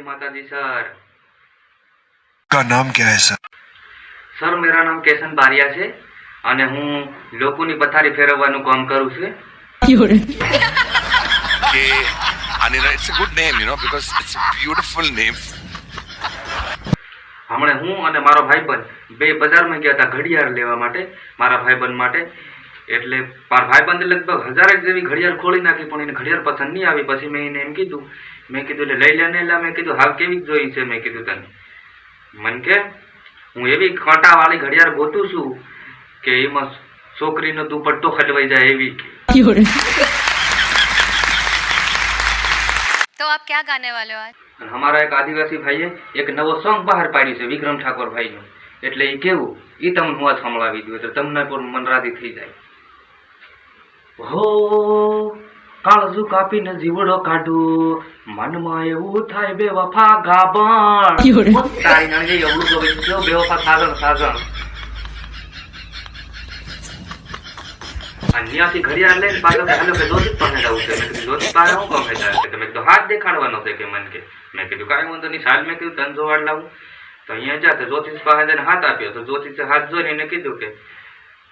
माता जी सर। का नाम क्या है सर? सर मेरा नाम केशन बारिया છે અને હું લોકોની પથારી ફેરવવાનું કામ કરું છું. કે અને it's a good name, you know, because it's a beautiful name. હમણે હું અને મારો ભાઈબંધ બે બજારમાં ગયા હતા ઘડિયાળ લેવા માટે મારા ભાઈબંધ માટે. એટલે મારા ભાઈબંધે લગભગ 1000 જેવી ઘડિયાળ ખોલી નાખી પણ એને ઘડિયાળ પસંદ નહીં આવી. પછી મેં એને એમ કીધું, મેં કીધું એટલે લઈ લે ને. એટલે મેં કીધું હાલ કેવી જોઈ છે? મેં કીધું તને. મને કે હું એવી કાંટાવાળી ઘડિયાળ ગોતું છું કે એમાં છોકરીનો દુપટ્ટો ખડવાઈ જાય એવી. तो आप क्या गाने वाले हो आज? हमारा एक आदिवासी भाઈએ એક નવો સોંગ બહાર પાડ્યું છે વિક્રમ ઠાકોર ભાઈનું. એટલે એ કેવું એ તમને હું આજ સંભળાવી દઉં એટલે તમને પણ મન રાજી થઈ જાય. હો કાળજુ કાપીને જીવડો કાઢું મનમાં એવું થાય બે વફા ગાબણ તારી નણજી એવડું તો કેવું બે વફા સાજણ સાજણ. અહીંયાથી ઘડિયાળ લઈને પાછો હાલો કે જ્યોતિષ પાસે જવું છે. મેં કીધું જ્યોતિષ પાસે શું કામ થાય? મેં કીધું હાથ દેખાડવાનો છે કે મને કે. મેં કીધું કાંઈ વાંધો નહીં સાલ. મેં કીધું તને જોવાડ લાવું તો અહીંયા જા. જ્યોતિષ પાસે જઈને હાથ આપ્યો તો જ્યોતિષે હાથ જોઈને એને કીધું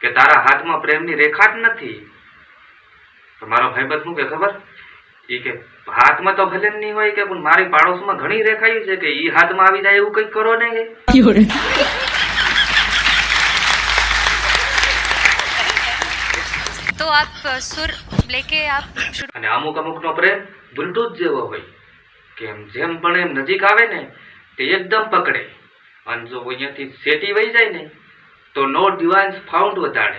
કે તારા હાથમાં પ્રેમની રેખા જ નથી. તો મારો ભાઈબંધ શું કે ખબર? એ કે હાથમાં તો ભલે નહીં હોય કે પણ મારી પાડોશમાં ઘણી રેખાયું છે કે ઈ હાથમાં આવી જાય એવું કંઈક કરો ને. तो आप सुर लेके आप અને અમુક નો પ્રેમ બ્લૂટૂથ જેવો હોય કે જેમ પણ એમ નજીક આવે ને તે એકદમ પકડે અને જો અહીંયાથી સેટી વહી જાય ને તો નો ડિવાઇસ ફાઉન્ડ વધારે.